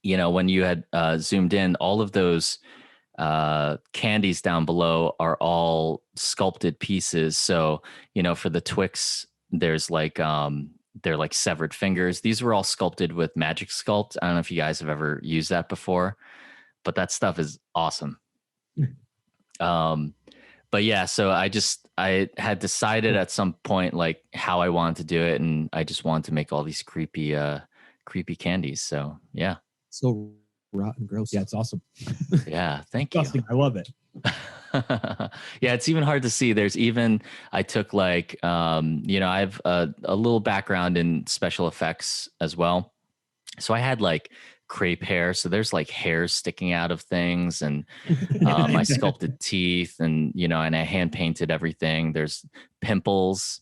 you know, when you had zoomed in, all of those candies down below are all sculpted pieces. So, you know, for the Twix, there's like they're like severed fingers. These were all sculpted with Magic Sculpt. I don't know if you guys have ever used that before, but that stuff is awesome. But yeah, so I had decided at some point like how I wanted to do it, and I just wanted to make all these creepy candies. So yeah. So rotten gross. Yeah, it's awesome. Yeah, thank you. Disgusting. I love it. Yeah, it's even hard to see. There's even, I took like, you know, I have a little background in special effects as well. So I had like crepe hair. So there's like hairs sticking out of things, and I sculpted teeth, and, you know, and I hand painted everything. There's pimples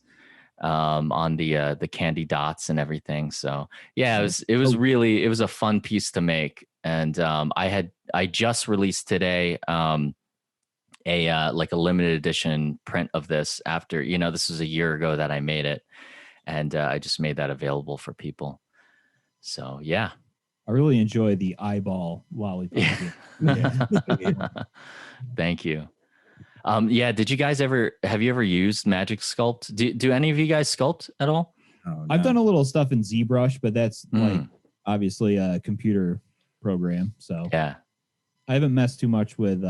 on the candy dots and everything. So yeah, it was really a fun piece to make. And I just released today like a limited edition print of this after, you know, this was a year ago that I made it, and I just made that available for people. So yeah. I really enjoy the eyeball lollipop. Yeah. Thank you. Yeah. Have you ever used Magic Sculpt? Do any of you guys sculpt at all? Oh, no. I've done a little stuff in ZBrush, but that's like obviously a computer program. So yeah, I haven't messed too much with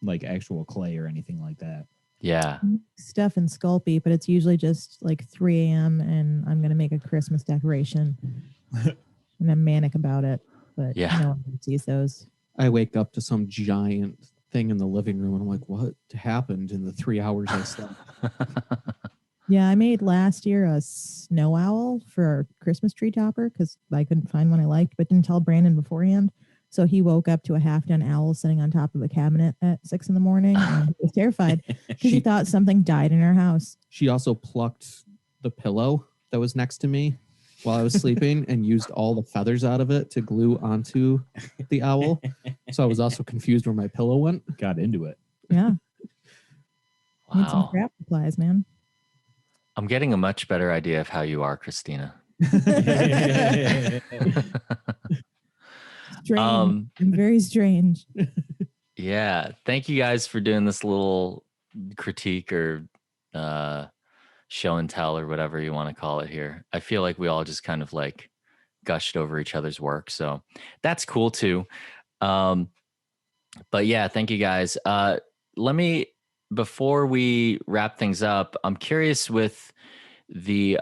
like actual clay or anything like that. Yeah. Stuff in Sculpey, but it's usually just like 3 a.m. and I'm going to make a Christmas decoration. And I'm manic about it, but yeah, no one sees those. I wake up to some giant thing in the living room and I'm like, what happened in the 3 hours I slept? Yeah, I made last year a snow owl for our Christmas tree topper because I couldn't find one I liked, but didn't tell Brandon beforehand. So he woke up to a half-done owl sitting on top of a cabinet at 6 a.m. and he was terrified because he thought something died in our house. She also plucked the pillow that was next to me while I was sleeping and used all the feathers out of it to glue onto the owl. So I was also confused where my pillow went. Got into it. Yeah. Need some wow. craft supplies, man. I'm getting a much better idea of how you are, Christina. Strange. I'm very strange. Yeah. Thank you guys for doing this little critique or show and tell or whatever you want to call it here. I feel like we all just kind of like gushed over each other's work. So that's cool too. But yeah, thank you guys. Before we wrap things up, I'm curious with the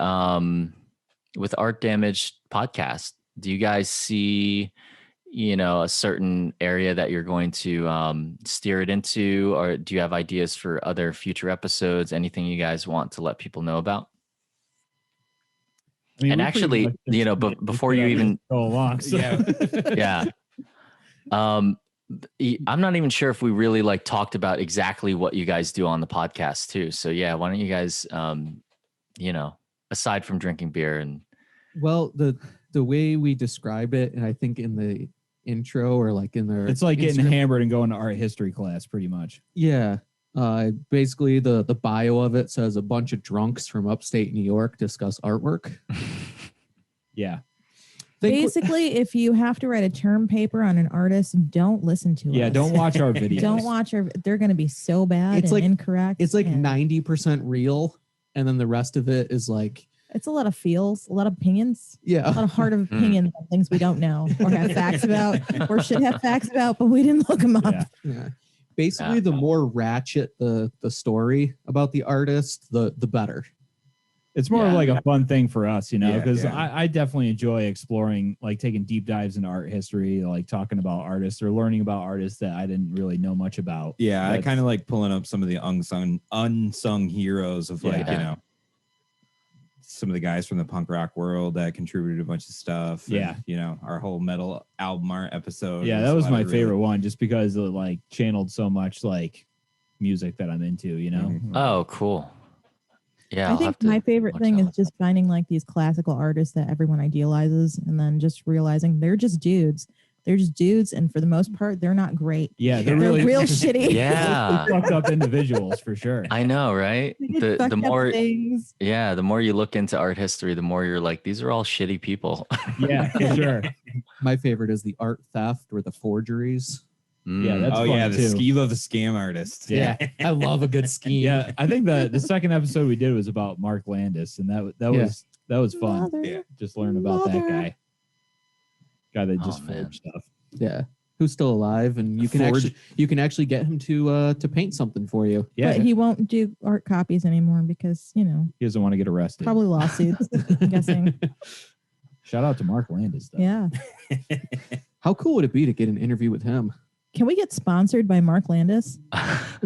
with Art Damage podcast, do you guys see, you know, a certain area that you're going to steer it into, or do you have ideas for other future episodes? Anything you guys want to let people know about? I mean, and actually, you know, before you even go along, so. yeah. I'm not even sure if we really like talked about exactly what you guys do on the podcast too. So yeah, why don't you guys, you know, aside from drinking beer and. Well, the way we describe it, and I think in the intro or like in their, it's like getting hammered and going to art history class, pretty much. Yeah. Basically, the bio of it says a bunch of drunks from upstate New York discuss artwork. Yeah. Basically, if you have to write a term paper on an artist, don't listen to us. Yeah, don't watch our videos. Don't watch our. They're going to be so bad It's and like incorrect. It's like and 90% real, and then the rest of it is like. It's a lot of feels, a lot of opinions. Yeah. A lot of hard opinions on things we don't know or have facts about or should have facts about, but we didn't look them up. Yeah. Basically, the more ratchet the story about the artist, the better. It's more like a fun thing for us, you know, because Yeah. I definitely enjoy exploring, like taking deep dives into art history, like talking about artists or learning about artists that I didn't really know much about. Yeah, I kind of like pulling up some of the unsung heroes of like, you know, some of the guys from the punk rock world that contributed a bunch of stuff. And, Yeah. you know, our whole metal album art episode. Yeah, that was my favorite one, just because it like channeled so much like music that I'm into, you know. Mhm. Oh, cool. Yeah, I I'll think have to my favorite watch thing that is just finding like these classical artists that everyone idealizes and then just realizing they're just dudes. They're just dudes, and for the most part, they're not great. Yeah, They're really real shitty. Yeah. fucked up individuals for sure. I know, right? They did The fucked up more, things. yeah, the more you look into art history, the more you're like, these are all shitty people. Yeah, for sure. My favorite is the art theft or the forgeries. Yeah, that's Oh fun yeah, the too. scheme of the scam artist. Yeah. I love a good scheme. Yeah, I think the second episode we did was about Mark Landis, and that was fun. Mother. Yeah. Just learn about that Mother. guy that just Oh, man. forged stuff. Yeah. Who's still alive, and you can actually get him to paint something for you. Yeah, But he won't do art copies anymore because, you know, he doesn't want to get arrested. probably lawsuits, I'm guessing. Shout out to Mark Landis, though. Yeah. How cool would it be to get an interview with him? Can we get sponsored by Mark Landis?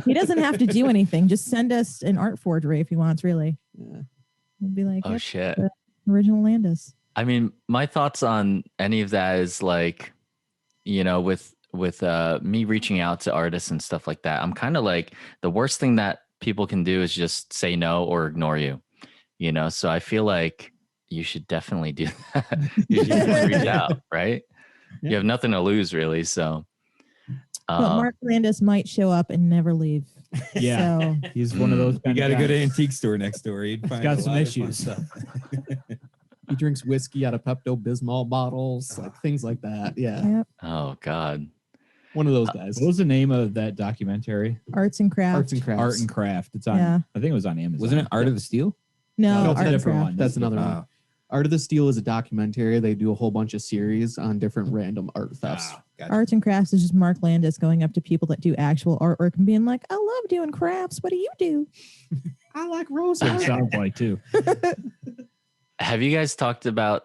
He doesn't have to do anything. Just send us an art forgery if he wants, really. Yeah. We'll be like, Oh "Yep, shit. the original Landis." I mean, my thoughts on any of that is like, you know, with me reaching out to artists and stuff like that, I'm kind of like, the worst thing that people can do is just say no or ignore you, you know? So I feel like you should definitely do that. You should definitely reach out, right? Yeah. You have nothing to lose, really. So, But Mark Landis might show up and never leave. Yeah. So He's one of those. You kind got to of go to guys. antique store next door. You'd find got a some lot of fun issues. stuff. He drinks whiskey out of Pepto-Bismol bottles, like things like that. Yeah. yep. oh God. One of those guys. What was the name of that documentary? Arts and crafts. Arts and crafts. Art and Craft. It's on. Yeah. I think it was on Amazon. Wasn't it Art of the Steel? No, No, Art it's a and different Craft. one. That's another one. Oh, Art of the Steel is a documentary. They do a whole bunch of series on different random art thefts. gotcha. Arts and crafts is just Mark Landis going up to people that do actual artwork and being like, "I love doing crafts. What do you do?" I like roses. It sounds like too. Have you guys talked about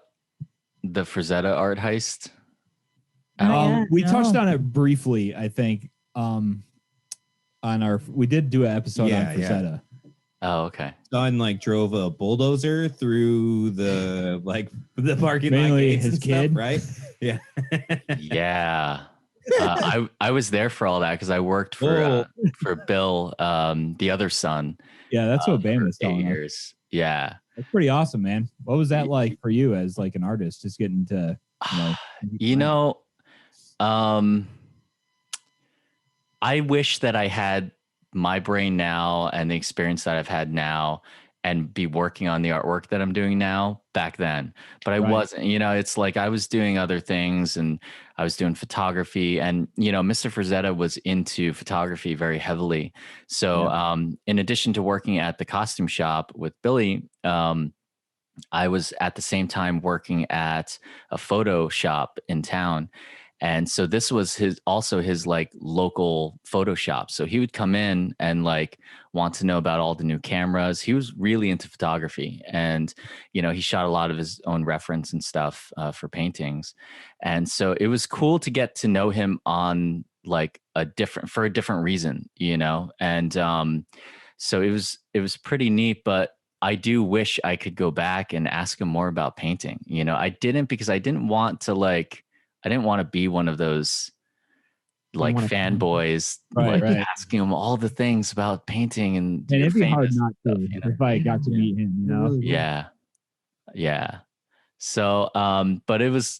the Frisetta Art Heist? We No. touched on it briefly, I think. On we did do an episode Yeah, on Frisetta. Oh, okay. Son like drove a bulldozer through the parking lot Mainly gates his and kid. stuff, right? Yeah. Yeah. I was there for all that because I worked for Bill, the other son. Yeah, that's what Ben for was 8 telling us. years. Yeah. That's pretty awesome, man. What was that like for you as like an artist, just getting to, You know, I wish that I had my brain now and the experience that I've had now and be working on the artwork that I'm doing now back then. But I Right. wasn't, you know, it's like I was doing other things and I was doing photography and, you know, Mr. Frisetta was into photography very heavily. So in addition to working at the costume shop with Billy, I was at the same time working at a photo shop in town. And so this was his like local photo shop. So he would come in and like want to know about all the new cameras. He was really into photography and, you know, he shot a lot of his own reference and stuff for paintings. And so it was cool to get to know him on like for a different reason, you know? And so it was pretty neat, but I do wish I could go back and ask him more about painting. You know, I didn't because I didn't want to be one of those like fanboys, Right, like right. asking him all the things about painting and and you're it'd be hard famous not to and stuff, you know? if I got to meet him, you know? Yeah. Yeah. So, but it was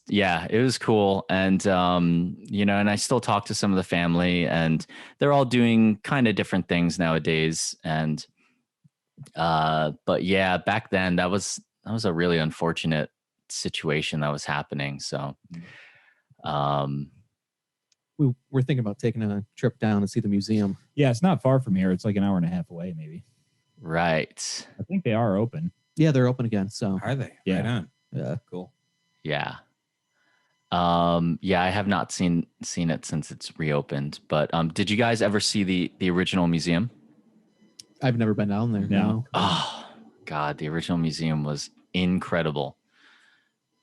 cool. And, you know, and I still talk to some of the family and they're all doing kind of different things nowadays. And, but yeah, back then that was a really unfortunate situation that was happening. So, We're thinking about taking a trip down and see the museum. Yeah, it's not far from here. It's like an hour and a half away, maybe. right. I think they are open. Yeah, they're open again. So Are they? Yeah. Right on. yeah. Cool. Yeah. Yeah, I have not seen it since it's reopened, but, did you guys ever see the original museum? I've never been down there. No. Oh God, the original museum was incredible.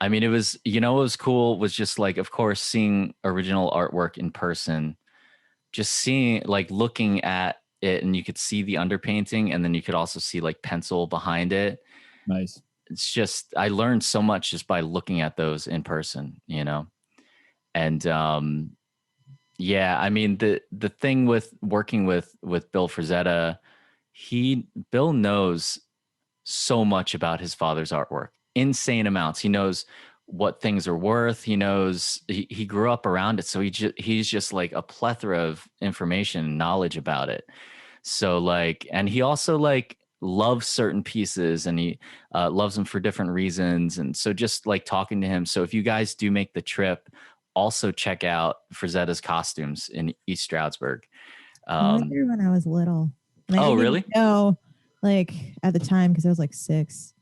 I mean, it was, you know, what was cool was just like, of course, seeing original artwork in person, just seeing, like looking at it and you could see the underpainting and then you could also see like pencil behind it. Nice. it's just, I learned so much just by looking at those in person, you know? And, yeah, I mean, the thing with working with Bill Frisetta, Bill knows so much about his father's artwork, insane amounts. He knows what things are worth. He knows, he grew up around it. So he's just like a plethora of information and knowledge about it. So like, and he also like loves certain pieces, and he loves them for different reasons. And so just like talking to him. So if you guys do make the trip, also check out Frisetta's costumes in East Stroudsburg. I went there when I was little. And I Oh, didn't really? know, like at the time, because I was like 6.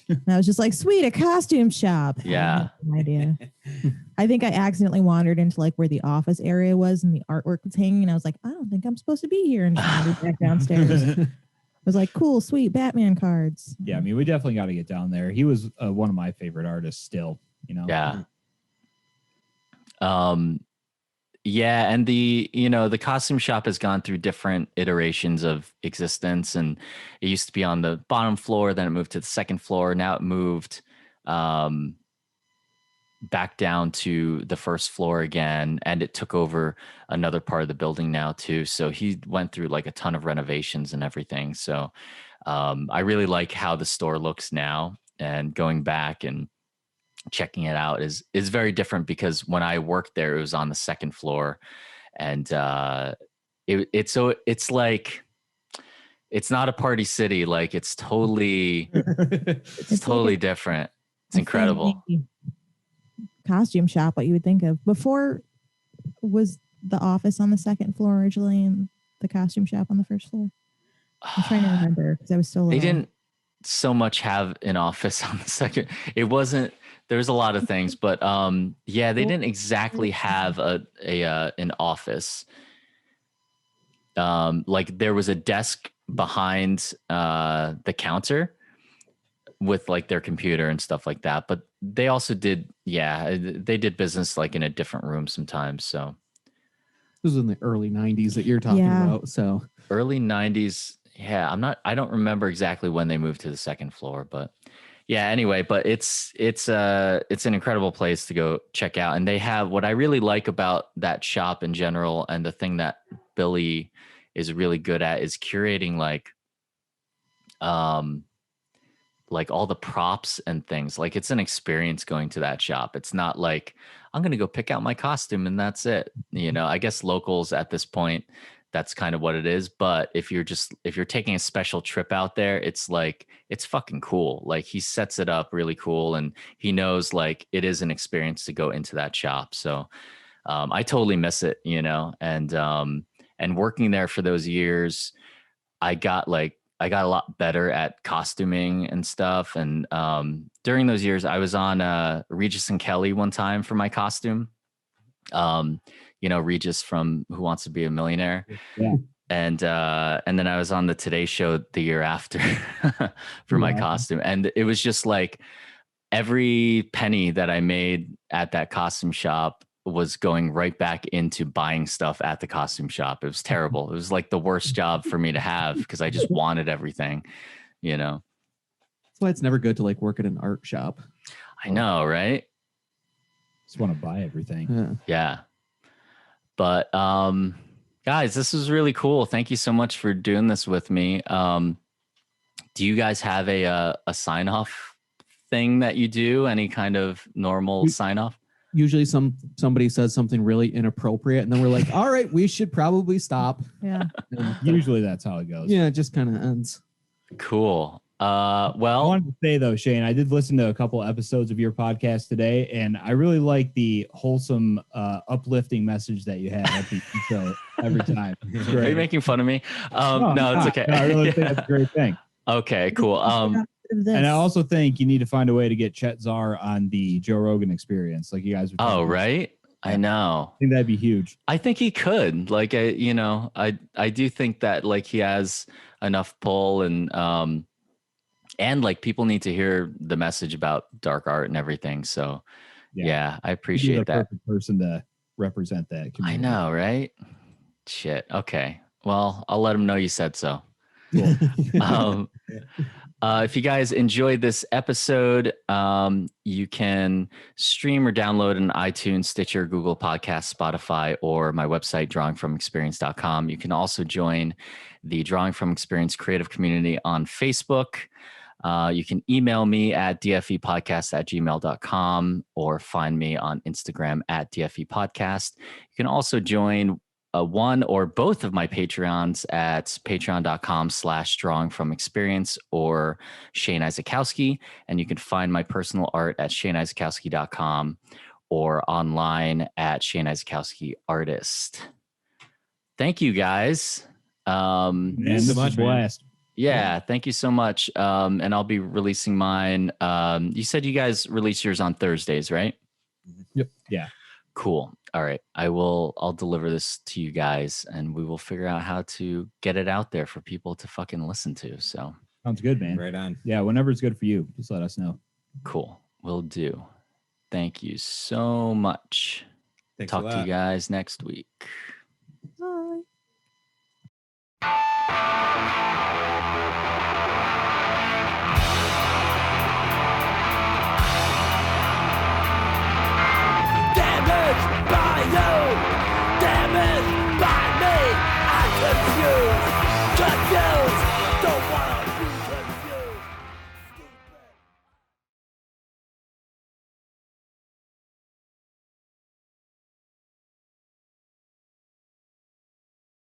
And I was just like, sweet, a costume shop. Yeah. I had no idea. I think I accidentally wandered into like where the office area was and the artwork was hanging. And I was like, I don't think I'm supposed to be here. And just wandered back downstairs. I was like, cool, sweet Batman cards. Yeah, I mean, we definitely got to get down there. He was one of my favorite artists still, you know? Yeah. Yeah, and the costume shop has gone through different iterations of existence, and it used to be on the bottom floor, then it moved to the second floor. Now it moved back down to the first floor again, and it took over another part of the building now too. So he went through like a ton of renovations and everything. So I really like how the store looks now, and going back and checking it out is very different, because when I worked there, it was on the second floor, and it's like, it's not a party city. Like it's totally, it's totally different. It's incredible. Costume shop, what you would think of. Before, was the office on the second floor originally and the costume shop on the first floor? I'm trying to remember because I was so little. They didn't so much have an office on the second. It wasn't, there was a lot of things, but yeah, they didn't exactly have an office. Like there was a desk behind the counter with like their computer and stuff like that, but they also did, they did business like in a different room sometimes. So This was in the early 90s that you're talking about. So early 90s. Yeah, I don't remember exactly when they moved to the second floor, but yeah, anyway, but it's an incredible place to go check out. And they have, what I really like about that shop in general, and the thing that Billy is really good at, is curating like all the props and things. Like it's an experience going to that shop. It's not like I'm going to go pick out my costume and that's it. You know, I guess locals at this point, that's kind of what it is. But if you're taking a special trip out there, it's like, it's fucking cool. Like he sets it up really cool, and he knows like it is an experience to go into that shop. So I totally miss it, you know, and working there for those years, I got a lot better at costuming and stuff. And during those years, I was on Regis and Kelly one time for my costume. You know, Regis from Who Wants to Be a Millionaire. Yeah. And then I was on the Today Show the year after for my costume. And it was just like every penny that I made at that costume shop was going right back into buying stuff at the costume shop. It was terrible. It was like the worst job for me to have, because I just wanted everything, you know. that's why it's never good to like work at an art shop. I know, right? Just want to buy everything. Yeah. But guys, this was really cool. Thank you so much for doing this with me. Do you guys have a sign off thing that you do? Any kind of normal sign off? Usually somebody says something really inappropriate, and then we're like, all right, we should probably stop. Yeah. Usually that's how it goes. Yeah, it just kind of ends. Cool. I wanted to say though, Shane, I did listen to a couple episodes of your podcast today, and I really like the wholesome, uplifting message that you have at the intro every time. It's Are great. you making fun of me? No, it's okay. No, I really think that's a great thing. Okay, cool. And I also think you need to find a way to get Chet Zar on the Joe Rogan Experience, like you guys were talking about. Right? I know. I think that'd be huge. I think he could. Like, I do think that like he has enough pull, and like people need to hear the message about dark art and everything. So yeah, I appreciate You're the that. perfect person to represent that community. I know, right? Shit. Okay. Well, I'll let him know you said so. Cool. If you guys enjoyed this episode, you can stream or download an iTunes, Stitcher, Google Podcast, Spotify, or my website, drawingfromexperience.com. You can also join the Drawing From Experience creative community on Facebook. You can email me at dfepodcast@gmail.com or find me on Instagram at dfepodcast. You can also join one or both of my Patreons at patreon.com/drawingfromexperience or Shane Izykowski. And you can find my personal art at shaneizykowski.com or online at Shane Izykowski Artist. Thank you guys. Man, Thanks this so was much, a blast. Yeah, thank you so much. And I'll be releasing mine. You said you guys release yours on Thursdays, right? Yep. Yeah. Cool. All right. I'll deliver this to you guys and we will figure out how to get it out there for people to fucking listen to. So Sounds good, man. Right on. Yeah, whenever it's good for you, just let us know. cool. Will do. Thank you so much. Thanks a Talk to you lot. guys next week.